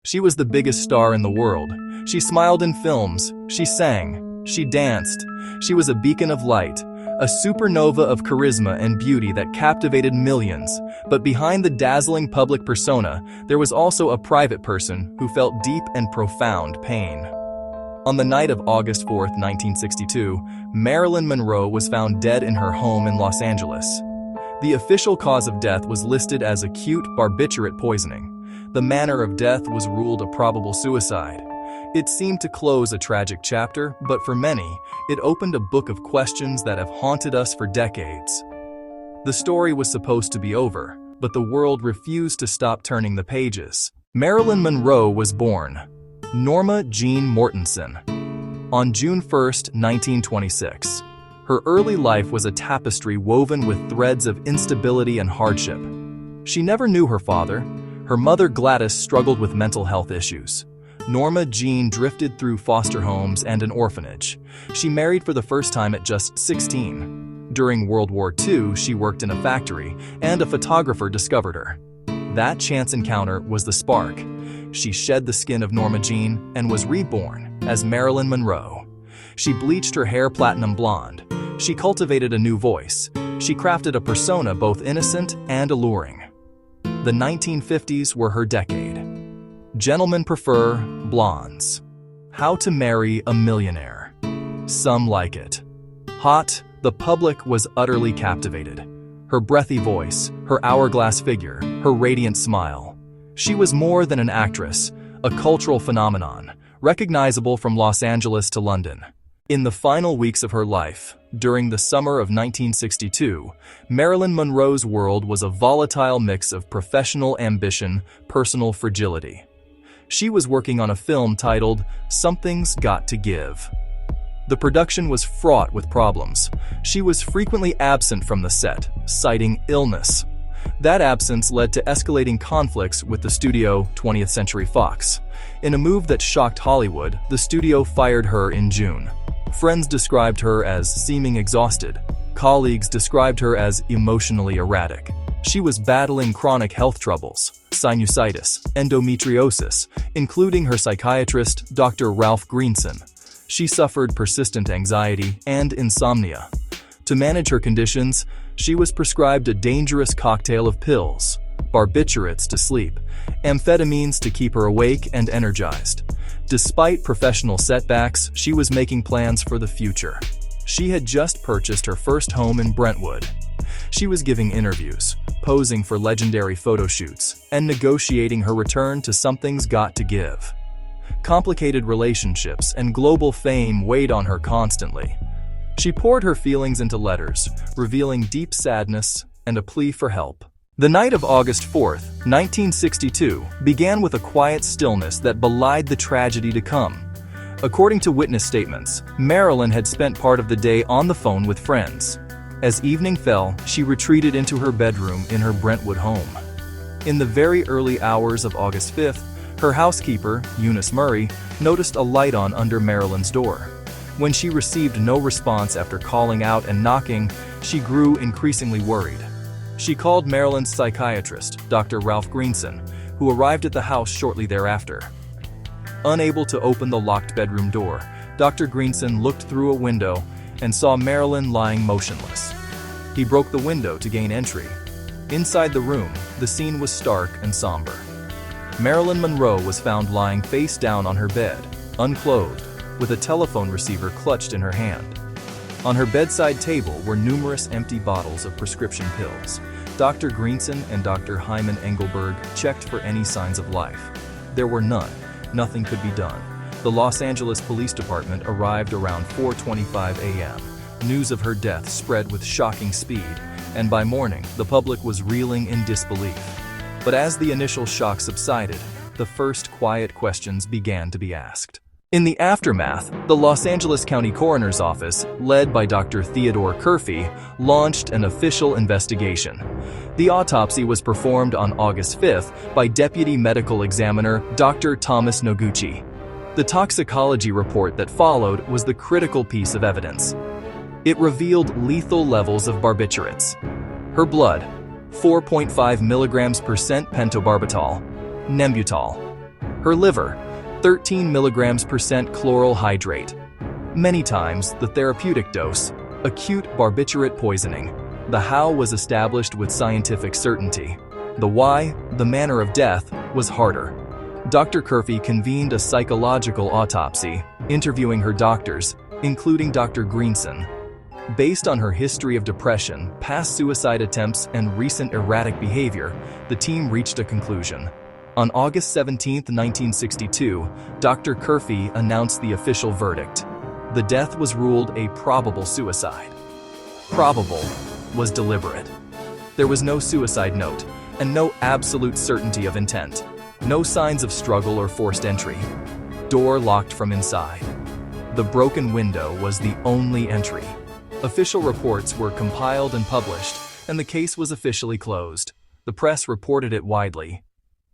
She was the biggest star in the world. She smiled in films, she sang, she danced. She was a beacon of light, a supernova of charisma and beauty that captivated millions. But behind the dazzling public persona, there was also a private person who felt deep and profound pain. On the night of August 4, 1962, Marilyn Monroe was found dead in her home in Los Angeles. The official cause of death was listed as acute barbiturate poisoning. The manner of death was ruled a probable suicide. It seemed to close a tragic chapter, but for many, it opened a book of questions that have haunted us for decades. The story was supposed to be over, but the world refused to stop turning the pages. Marilyn Monroe was born Norma Jean Mortensen on June 1, 1926. Her early life was a tapestry woven with threads of instability and hardship. She never knew her father. Her mother Gladys struggled with mental health issues. Norma Jean drifted through foster homes and an orphanage. She married for the first time at just 16. During World War II, she worked in a factory, and a photographer discovered her. That chance encounter was the spark. She shed the skin of Norma Jean and was reborn as Marilyn Monroe. She bleached her hair platinum blonde. She cultivated a new voice. She crafted a persona both innocent and alluring. The 1950s were her decade. Gentlemen prefer blondes. How to marry a millionaire. Some like it. Hot, the public was utterly captivated. Her breathy voice, her hourglass figure, her radiant smile. She was more than an actress, a cultural phenomenon, recognizable from Los Angeles to London. In the final weeks of her life, during the summer of 1962, Marilyn Monroe's world was a volatile mix of professional ambition, personal fragility. She was working on a film titled Something's Got to Give. The production was fraught with problems. She was frequently absent from the set, citing illness. That absence led to escalating conflicts with the studio 20th Century Fox. In a move that shocked Hollywood, the studio fired her in June. Friends described her as seeming exhausted. Colleagues described her as emotionally erratic. She was battling chronic health troubles, sinusitis, endometriosis, including her psychiatrist, Dr. Ralph Greenson. She suffered persistent anxiety and insomnia. To manage her conditions, she was prescribed a dangerous cocktail of pills, barbiturates to sleep, amphetamines to keep her awake and energized. Despite professional setbacks, she was making plans for the future. She had just purchased her first home in Brentwood. She was giving interviews, posing for legendary photo shoots, and negotiating her return to Something's Got to Give. Complicated relationships and global fame weighed on her constantly. She poured her feelings into letters, revealing deep sadness and a plea for help. The night of August 4, 1962, began with a quiet stillness that belied the tragedy to come. According to witness statements, Marilyn had spent part of the day on the phone with friends. As evening fell, she retreated into her bedroom in her Brentwood home. In the very early hours of August 5th, her housekeeper, Eunice Murray, noticed a light on under Marilyn's door. When she received no response after calling out and knocking, she grew increasingly worried. She called Marilyn's psychiatrist, Dr. Ralph Greenson, who arrived at the house shortly thereafter. Unable to open the locked bedroom door, Dr. Greenson looked through a window and saw Marilyn lying motionless. He broke the window to gain entry. Inside the room, the scene was stark and somber. Marilyn Monroe was found lying face down on her bed, unclothed, with a telephone receiver clutched in her hand. On her bedside table were numerous empty bottles of prescription pills. Dr. Greenson and Dr. Hyman Engelberg checked for any signs of life. There were none. Nothing could be done. The Los Angeles Police Department arrived around 4:25 a.m. News of her death spread with shocking speed, and by morning, the public was reeling in disbelief. But as the initial shock subsided, the first quiet questions began to be asked. In the aftermath, the Los Angeles County Coroner's Office, led by Dr. Theodore Curfey, launched an official investigation. The autopsy was performed on August 5th by Deputy Medical Examiner Dr. Thomas Noguchi. The toxicology report that followed was the critical piece of evidence. It revealed lethal levels of barbiturates. Her blood, 4.5 milligrams percent pentobarbital, Nembutal. Her liver, 13 milligrams percent chloral hydrate. Many times, the therapeutic dose, acute barbiturate poisoning. The how was established with scientific certainty. The why, the manner of death, was harder. Dr. Curfey convened a psychological autopsy, interviewing her doctors, including Dr. Greenson. Based on her history of depression, past suicide attempts, and recent erratic behavior, the team reached a conclusion. On August 17, 1962, Dr. Curfey announced the official verdict. The death was ruled a probable suicide. Probable was deliberate. There was no suicide note, and no absolute certainty of intent. No signs of struggle or forced entry. Door locked from inside. The broken window was the only entry. Official reports were compiled and published, and the case was officially closed. The press reported it widely.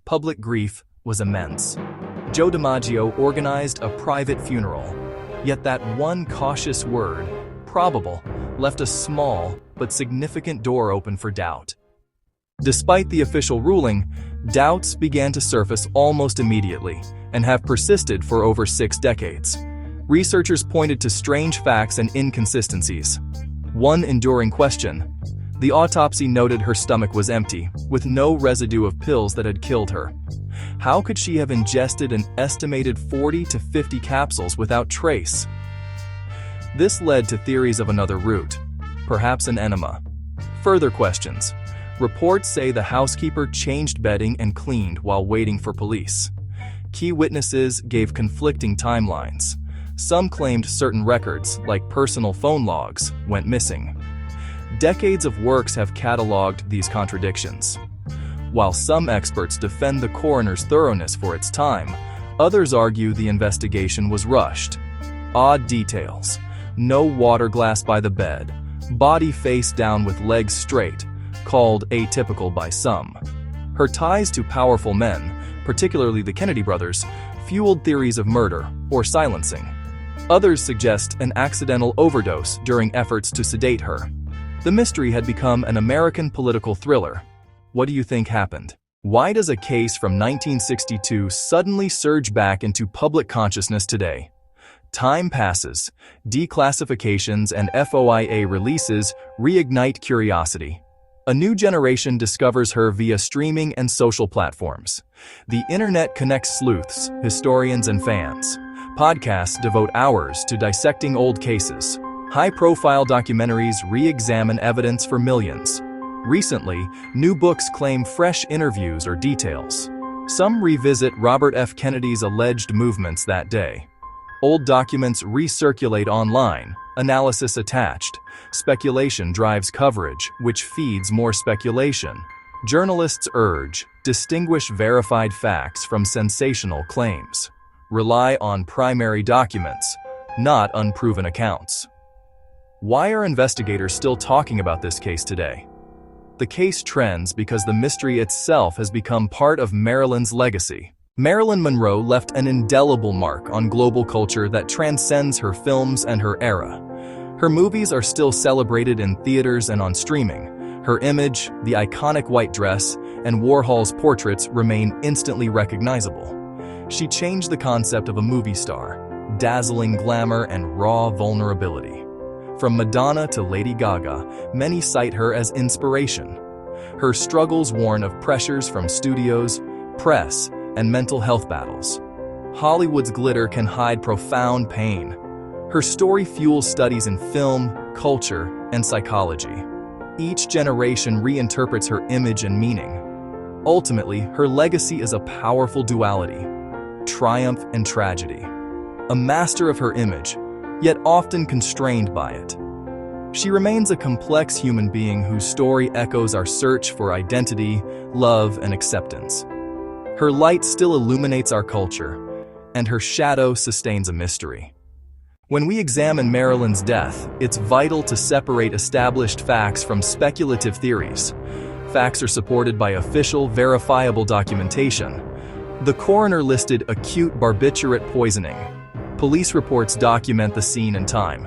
Public grief was immense. Joe DiMaggio organized a private funeral. Yet that one cautious word, probable, left a small but significant door open for doubt. Despite the official ruling, doubts began to surface almost immediately and have persisted for over 6 decades. Researchers pointed to strange facts and inconsistencies. One enduring question: the autopsy noted her stomach was empty, with no residue of pills that had killed her. How could she have ingested an estimated 40 to 50 capsules without trace? This led to theories of another route, perhaps an enema. Further questions. Reports say the housekeeper changed bedding and cleaned while waiting for police. Key witnesses gave conflicting timelines. Some claimed certain records, like personal phone logs, went missing. Decades of works have cataloged these contradictions. While some experts defend the coroner's thoroughness for its time, others argue the investigation was rushed. Odd details: no water glass by the bed, body face down with legs straight, called atypical by some. Her ties to powerful men, particularly the Kennedy brothers, fueled theories of murder or silencing. Others suggest an accidental overdose during efforts to sedate her. The mystery had become an American political thriller. What do you think happened? Why does a case from 1962 suddenly surge back into public consciousness today? Time passes, declassifications and FOIA releases reignite curiosity. A new generation discovers her via streaming and social platforms. The internet connects sleuths, historians, and fans. Podcasts devote hours to dissecting old cases. High-profile documentaries re-examine evidence for millions. Recently, new books claim fresh interviews or details. Some revisit Robert F. Kennedy's alleged movements that day. Old documents recirculate online, analysis attached. Speculation drives coverage, which feeds more speculation. Journalists urge, distinguish verified facts from sensational claims. Rely on primary documents, not unproven accounts. Why are investigators still talking about this case today? The case trends because the mystery itself has become part of Marilyn's legacy. Marilyn Monroe left an indelible mark on global culture that transcends her films and her era. Her movies are still celebrated in theaters and on streaming. Her image, the iconic white dress, and Warhol's portraits remain instantly recognizable. She changed the concept of a movie star, dazzling glamour and raw vulnerability. From Madonna to Lady Gaga, many cite her as inspiration. Her struggles warn of pressures from studios, press, and mental health battles. Hollywood's glitter can hide profound pain. Her story fuels studies in film, culture, and psychology. Each generation reinterprets her image and meaning. Ultimately, her legacy is a powerful duality: triumph and tragedy. A master of her image, yet often constrained by it. She remains a complex human being whose story echoes our search for identity, love, and acceptance. Her light still illuminates our culture, and her shadow sustains a mystery. When we examine Marilyn's death, it's vital to separate established facts from speculative theories. Facts are supported by official, verifiable documentation. The coroner listed acute barbiturate poisoning. Police reports document the scene and time.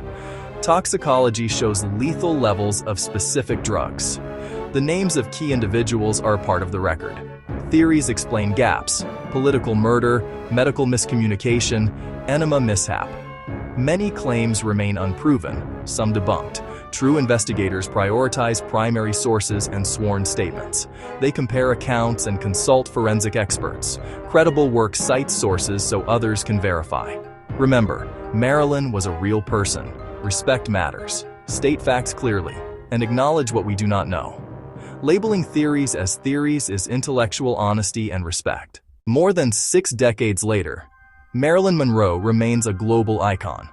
Toxicology shows lethal levels of specific drugs. The names of key individuals are part of the record. Theories explain gaps: political murder, medical miscommunication, enema mishap. Many claims remain unproven, some debunked. True investigators prioritize primary sources and sworn statements. They compare accounts and consult forensic experts. Credible work cites sources so others can verify. Remember, Marilyn was a real person. Respect matters. State facts clearly, and acknowledge what we do not know. Labeling theories as theories is intellectual honesty and respect. More than 6 decades later, Marilyn Monroe remains a global icon.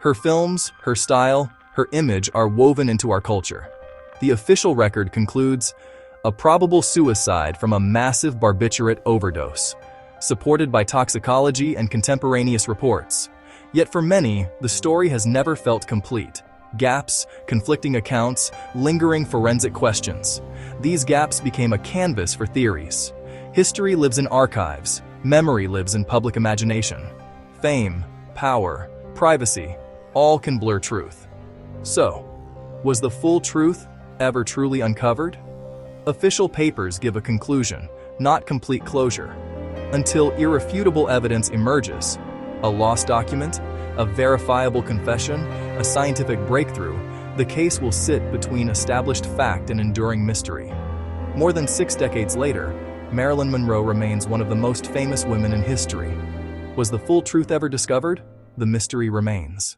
Her films, her style, her image are woven into our culture. The official record concludes, a probable suicide from a massive barbiturate overdose, supported by toxicology and contemporaneous reports. Yet for many, the story has never felt complete. Gaps, conflicting accounts, lingering forensic questions. These gaps became a canvas for theories. History lives in archives. Memory lives in public imagination. Fame, power, privacy, all can blur truth. So, was the full truth ever truly uncovered? Official papers give a conclusion, not complete closure. Until irrefutable evidence emerges, a lost document, a verifiable confession, a scientific breakthrough, the case will sit between established fact and enduring mystery. More than 6 decades later, Marilyn Monroe remains one of the most famous women in history. Was the full truth ever discovered? The mystery remains.